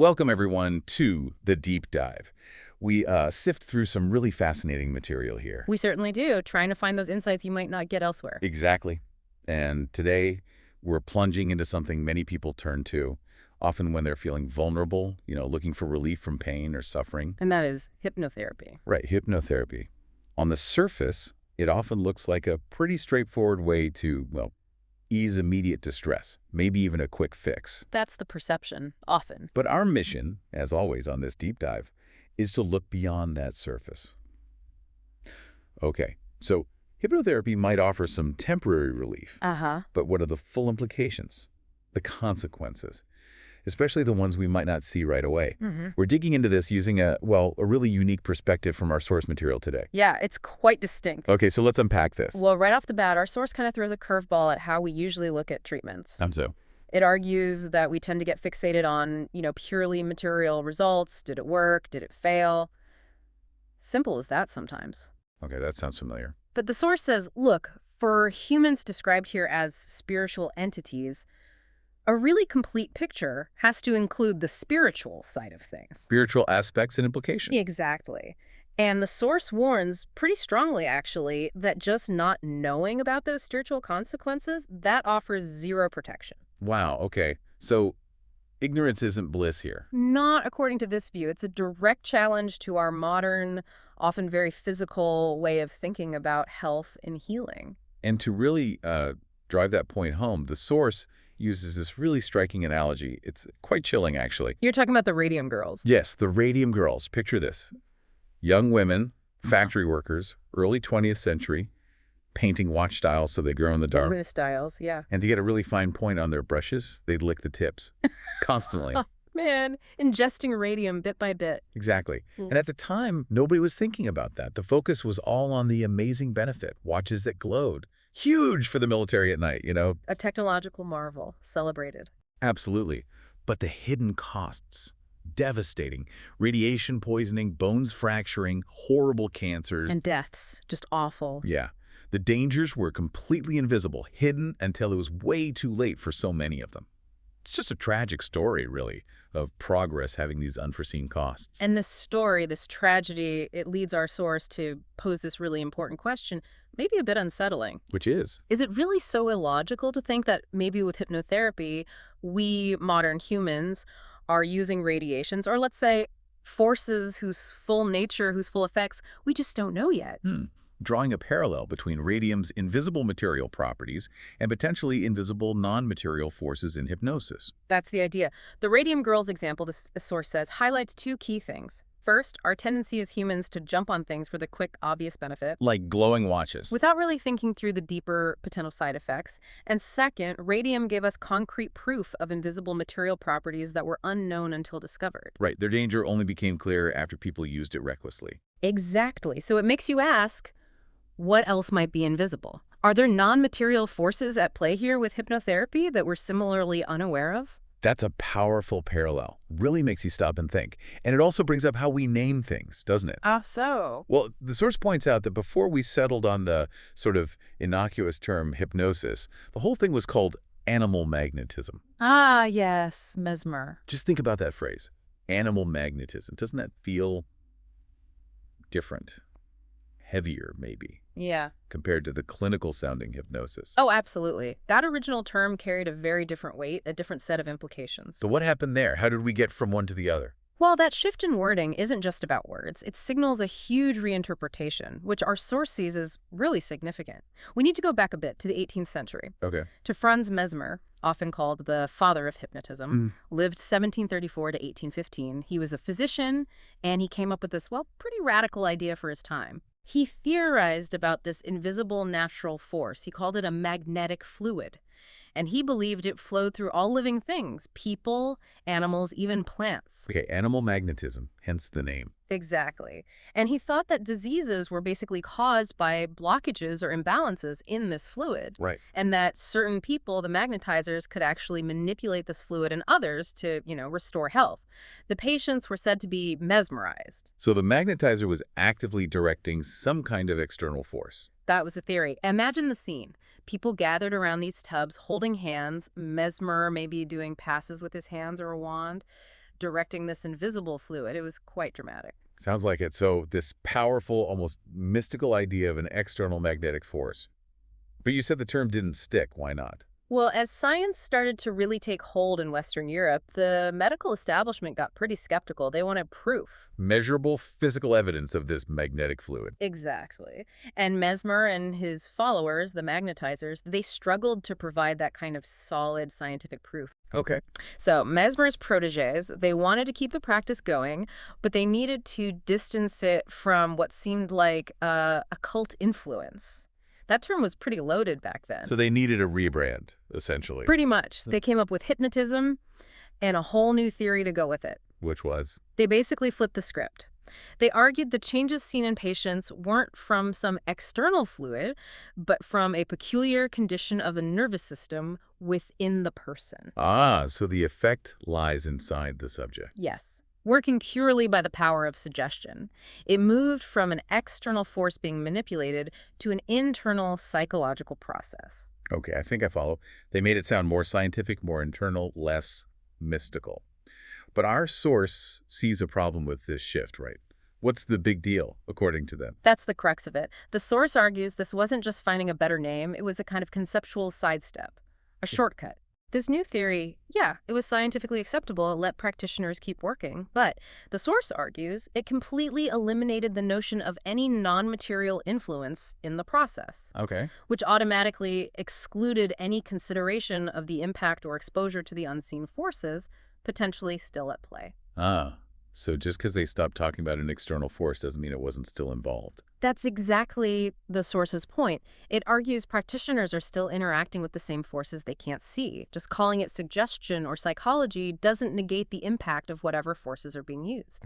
Welcome, everyone, to the Deep Dive. We sift through some really fascinating material here. We certainly do, trying to find those insights you might not get elsewhere. Exactly. And today, we're plunging into something many people turn to, often when they're feeling vulnerable, looking for relief from pain or suffering. And that is hypnotherapy. Right, hypnotherapy. On the surface, it often looks like a pretty straightforward way to, ease immediate distress, maybe even a quick fix. That's the perception, often. But our mission, as always on this deep dive, is to look beyond that surface. Okay, so hypnotherapy might offer some temporary relief. But what are the full implications? The consequences? Especially the ones we might not see right away. We're digging into this using a really unique perspective from our source material today. Yeah, it's quite distinct. Okay, so let's unpack this. Well, right off the bat, our source kind of throws a curveball at how we usually look at treatments. So? It argues that we tend to get fixated on, purely material results. Did it work? Did it fail? Simple as that sometimes. Okay, that sounds familiar. But the source says, look, for humans described here as spiritual entities, a really complete picture has to include the spiritual side of things. Spiritual aspects and implications. Exactly. And the source warns pretty strongly, actually, that just not knowing about those spiritual consequences, that offers zero protection. Wow, okay. So ignorance isn't bliss here. Not according to this view. It's a direct challenge to our modern, often very physical way of thinking about health and healing. And to really drive that point home, the source uses this really striking analogy. It's quite chilling, actually. You're talking about the radium girls. Yes, the radium girls. Picture this. Young women, factory workers, early 20th century, painting watch dials so they glow in the dark. Luminous dials, yeah. And to get a really fine point on their brushes, they'd lick the tips constantly. Oh, man, ingesting radium bit by bit. Exactly. And at the time, nobody was thinking about that. The focus was all on the amazing benefit, watches that glowed. Huge for the military at night, A technological marvel, celebrated. Absolutely. But the hidden costs, devastating. Radiation poisoning, bones fracturing, horrible cancers. And deaths, just awful. Yeah. The dangers were completely invisible, hidden until it was way too late for so many of them. It's just a tragic story, really, of progress having these unforeseen costs. And this story, this tragedy, it leads our source to pose this really important question, maybe a bit unsettling. Which is? Is it really so illogical to think that maybe with hypnotherapy, we modern humans are using radiations, or let's say forces whose full nature, whose full effects, we just don't know yet? Drawing a parallel between radium's invisible material properties and potentially invisible non-material forces in hypnosis. That's the idea. The radium girls example, the source says, highlights two key things. First, our tendency as humans to jump on things for the quick, obvious benefit. Like glowing watches. Without really thinking through the deeper potential side effects. And second, radium gave us concrete proof of invisible material properties that were unknown until discovered. Right, their danger only became clear after people used it recklessly. Exactly. So it makes you ask, what else might be invisible? Are there non-material forces at play here with hypnotherapy that we're similarly unaware of? That's a powerful parallel. Really makes you stop and think. And it also brings up how we name things, doesn't it? So? Well, the source points out that before we settled on the sort of innocuous term hypnosis, the whole thing was called animal magnetism. Ah, yes, mesmer. Just think about that phrase, animal magnetism. Doesn't that feel different? Heavier, maybe? Yeah. Compared to the clinical-sounding hypnosis. Oh, absolutely. That original term carried a very different weight, a different set of implications. So what happened there? How did we get from one to the other? Well, that shift in wording isn't just about words. It signals a huge reinterpretation, which our source sees as really significant. We need to go back a bit to the 18th century. Okay. To Franz Mesmer, often called the father of hypnotism, lived 1734 to 1815. He was a physician, and he came up with this, pretty radical idea for his time. He theorized about this invisible natural force. He called it a magnetic fluid. And he believed it flowed through all living things, people, animals, even plants. Okay, animal magnetism, hence the name. Exactly. And he thought that diseases were basically caused by blockages or imbalances in this fluid. Right. And that certain people, the magnetizers, could actually manipulate this fluid in others to, restore health. The patients were said to be mesmerized. So the magnetizer was actively directing some kind of external force. That was the theory. Imagine the scene. People gathered around these tubs, holding hands, Mesmer maybe doing passes with his hands or a wand. directing this invisible fluid. It was quite dramatic. Sounds like it. So this powerful, almost mystical idea of an external magnetic force. But you said the term didn't stick. Why not? Well, as science started to really take hold in Western Europe, the medical establishment got pretty skeptical. They wanted proof. Measurable physical evidence of this magnetic fluid. Exactly. And Mesmer and his followers, the magnetizers, they struggled to provide that kind of solid scientific proof. Okay. So Mesmer's protégés, they wanted to keep the practice going, but they needed to distance it from what seemed like a cult influence. That term was pretty loaded back then. So they needed a rebrand, essentially. Pretty much. They came up with hypnotism and a whole new theory to go with it. Which was? They basically flipped the script. They argued the changes seen in patients weren't from some external fluid, but from a peculiar condition of the nervous system within the person. Ah, so the effect lies inside the subject. Yes. Working purely by the power of suggestion. It moved from an external force being manipulated to an internal psychological process. Okay, I think I follow. They made it sound more scientific, more internal, less mystical. But our source sees a problem with this shift, right? What's the big deal, according to them? That's the crux of it. The source argues this wasn't just finding a better name, it was a kind of conceptual sidestep, a shortcut. This new theory, yeah, it was scientifically acceptable, it let practitioners keep working, but the source argues it completely eliminated the notion of any non-material influence in the process. Okay. Which automatically excluded any consideration of the impact or exposure to the unseen forces potentially still at play. Ah, so just because they stopped talking about an external force doesn't mean it wasn't still involved. That's exactly the source's point. It argues practitioners are still interacting with the same forces they can't see. Just calling it suggestion or psychology doesn't negate the impact of whatever forces are being used.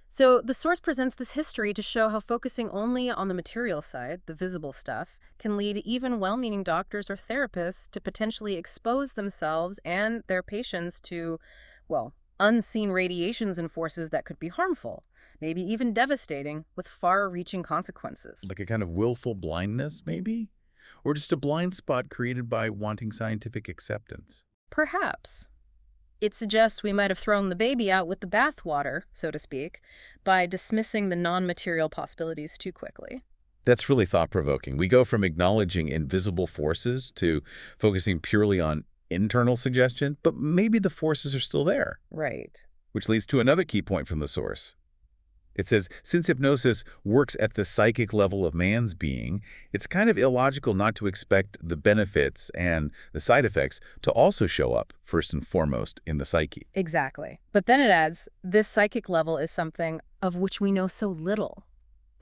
So the source presents this history to show how focusing only on the material side, the visible stuff, can lead even well-meaning doctors or therapists to potentially expose themselves and their patients to, well, unseen radiations and forces that could be harmful, maybe even devastating, with far-reaching consequences. Like a kind of willful blindness, maybe? Or just a blind spot created by wanting scientific acceptance? Perhaps. It suggests we might have thrown the baby out with the bathwater, so to speak, by dismissing the non-material possibilities too quickly. That's really thought-provoking. We go from acknowledging invisible forces to focusing purely on internal suggestion, but maybe the forces are still there. Right. Which leads to another key point from the source. It says, since hypnosis works at the psychic level of man's being, it's kind of illogical not to expect the benefits and the side effects to also show up, first and foremost, in the psyche. Exactly. But then it adds, this psychic level is something of which we know so little.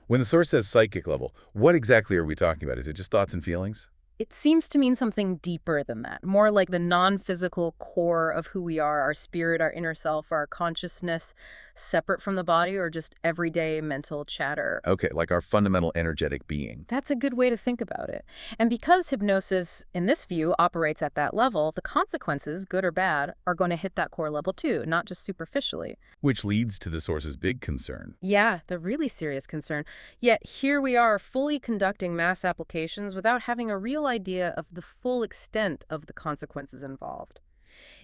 When the source says psychic level, what exactly are we talking about? Is it just thoughts and feelings? It seems to mean something deeper than that, more like the non-physical core of who we are, our spirit, our inner self, our consciousness, separate from the body, or just everyday mental chatter. Okay, like our fundamental energetic being. That's a good way to think about it. And because hypnosis, in this view, operates at that level, the consequences, good or bad, are going to hit that core level too, not just superficially. Which leads to the source's big concern. Yeah, the really serious concern. Yet here we are fully conducting mass applications without having a real idea of the full extent of the consequences involved.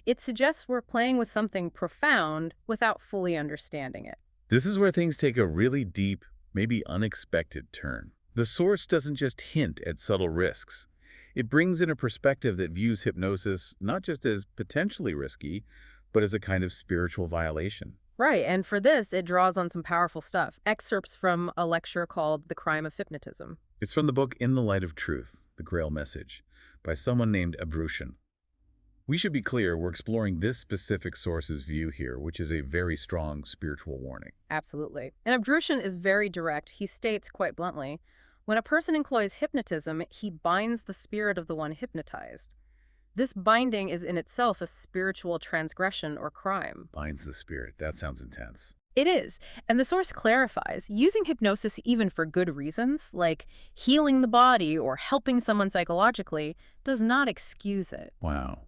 It suggests we're playing with something profound without fully understanding it. This is where things take a really deep, maybe unexpected turn. The source doesn't just hint at subtle risks. It brings in a perspective that views hypnosis not just as potentially risky, but as a kind of spiritual violation. Right, and for this, it draws on some powerful stuff. Excerpts from a lecture called The Crime of Hypnotism. It's from the book In the Light of Truth, The Grail Message, by someone named Abrushin. We should be clear, we're exploring this specific source's view here, which is a very strong spiritual warning. Absolutely. And Abrushin is very direct. He states quite bluntly, when a person employs hypnotism, he binds the spirit of the one hypnotized. This binding is in itself a spiritual transgression or crime. Binds the spirit. That sounds intense. It is. And the source clarifies, using hypnosis even for good reasons, like healing the body or helping someone psychologically, does not excuse it. Wow.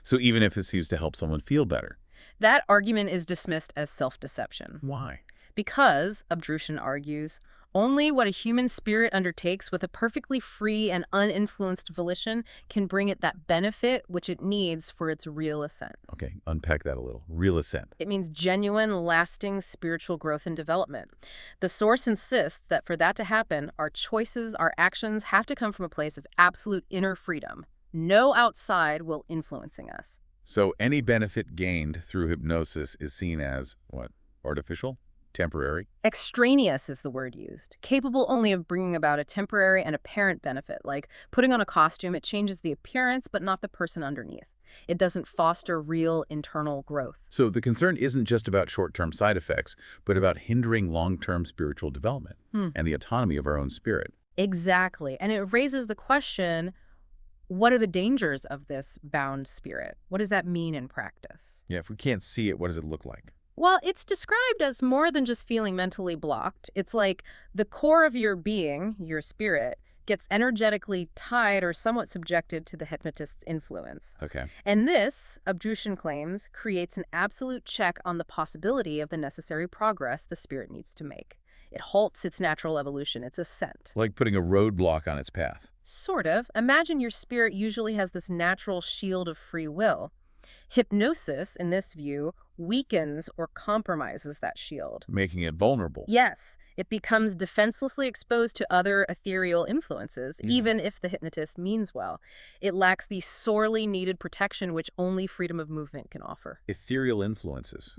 So even if it's used to help someone feel better? That argument is dismissed as self-deception. Why? Because, Abrushin argues, Only what a human spirit undertakes with a perfectly free and uninfluenced volition can bring it that benefit which it needs for its real ascent. Okay, unpack that a little. Real ascent. It means genuine, lasting spiritual growth and development. The Source insists that for that to happen, our choices, our actions have to come from a place of absolute inner freedom. No outside will influencing us. So any benefit gained through hypnosis is seen as, what, artificial? Temporary? Extraneous is the word used, capable only of bringing about a temporary and apparent benefit, like putting on a costume. It changes the appearance, but not the person underneath. It doesn't foster real internal growth. So the concern isn't just about short-term side effects, but about hindering long-term spiritual development and the autonomy of our own spirit. Exactly. And it raises the question, what are the dangers of this bound spirit? What does that mean in practice? Yeah, if we can't see it, what does it look like? Well, it's described as more than just feeling mentally blocked. It's like the core of your being, your spirit, gets energetically tied or somewhat subjected to the hypnotist's influence. Okay. And this, Abdrushan claims, creates an absolute check on the possibility of the necessary progress the spirit needs to make. It halts its natural evolution, its ascent. Like putting a roadblock on its path. Sort of. Imagine your spirit usually has this natural shield of free will. Hypnosis, in this view, weakens or compromises that shield. Making it vulnerable. Yes, it becomes defenselessly exposed to other ethereal influences, even if the hypnotist means well. It lacks the sorely needed protection which only freedom of movement can offer. Ethereal influences.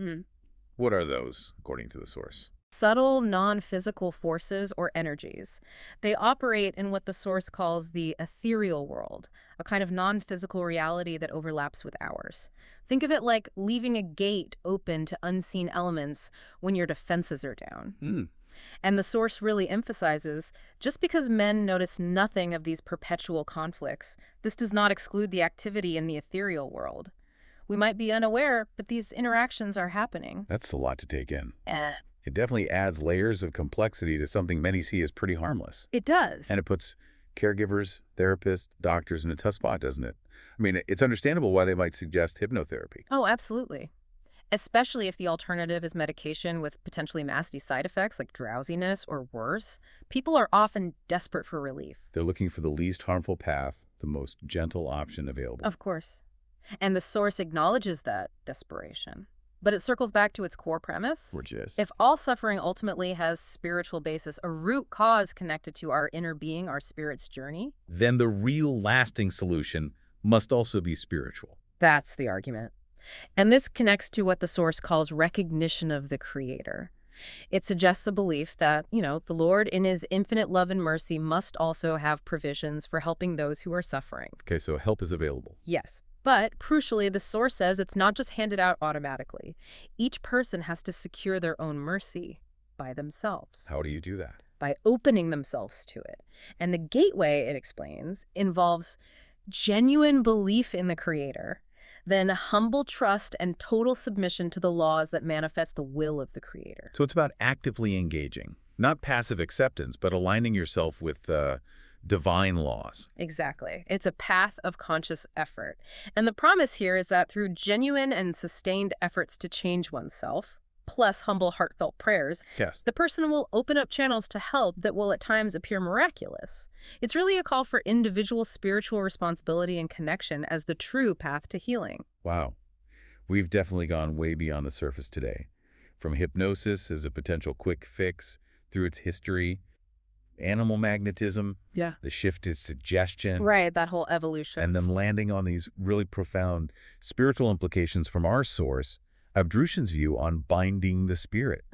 What are those, according to the Source? Subtle, non-physical forces or energies. They operate in what the Source calls the ethereal world, a kind of non-physical reality that overlaps with ours. Think of it like leaving a gate open to unseen elements when your defenses are down. And the Source really emphasizes, just because men notice nothing of these perpetual conflicts, this does not exclude the activity in the ethereal world. We might be unaware, but these interactions are happening. That's a lot to take in. It definitely adds layers of complexity to something many see as pretty harmless. It does. And it puts caregivers, therapists, doctors in a tough spot, doesn't it? I mean, it's understandable why they might suggest hypnotherapy. Oh, absolutely. Especially if the alternative is medication with potentially nasty side effects like drowsiness or worse. People are often desperate for relief. They're looking for the least harmful path, the most gentle option available. Of course. And the Source acknowledges that desperation. But it circles back to its core premise. Which is? If all suffering ultimately has spiritual basis, a root cause connected to our inner being, our spirit's journey, then the real lasting solution must also be spiritual. That's the argument. And this connects to what the Source calls recognition of the Creator. It suggests a belief that, the Lord in his infinite love and mercy must also have provisions for helping those who are suffering. Okay, so help is available. Yes. But, crucially, the Source says it's not just handed out automatically. Each person has to secure their own mercy by themselves. How do you do that? By opening themselves to it. And the gateway, it explains, involves genuine belief in the Creator, then humble trust and total submission to the laws that manifest the will of the Creator. So it's about actively engaging, not passive acceptance, but aligning yourself with divine laws. Exactly. It's a path of conscious effort. And the promise here is that through genuine and sustained efforts to change oneself, plus humble, heartfelt prayers, Yes. the person will open up channels to help that will at times appear miraculous. It's really a call for individual spiritual responsibility and connection as the true path to healing. Wow. We've definitely gone way beyond the surface today. From hypnosis as a potential quick fix, through its history, animal magnetism, the shift to suggestion. Right, that whole evolution. And then landing on these really profound spiritual implications from our Source, Abdrushan's view on binding the spirit.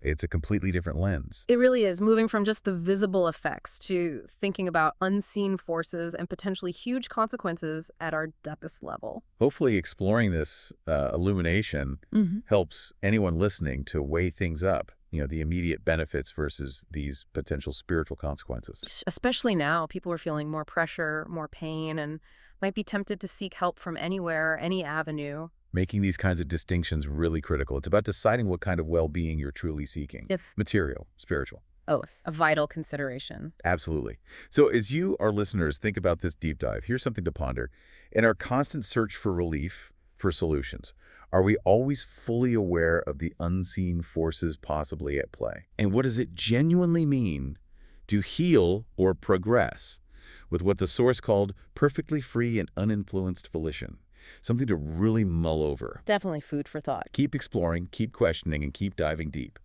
It's a completely different lens. It really is, moving from just the visible effects to thinking about unseen forces and potentially huge consequences at our deepest level. Hopefully exploring this illumination helps anyone listening to weigh things up. The immediate benefits versus these potential spiritual consequences. Especially now, people are feeling more pressure, more pain, and might be tempted to seek help from anywhere, any avenue. Making these kinds of distinctions really critical. It's about deciding what kind of well-being you're truly seeking. Material, spiritual. Oh, a vital consideration. Absolutely. So as you, our listeners, think about this deep dive, here's something to ponder. In our constant search for relief, for solutions? Are we always fully aware of the unseen forces possibly at play? And what does it genuinely mean to heal or progress with what the source called perfectly free and uninfluenced volition? Something to really mull over. Definitely food for thought. Keep exploring, keep questioning, and keep diving deep.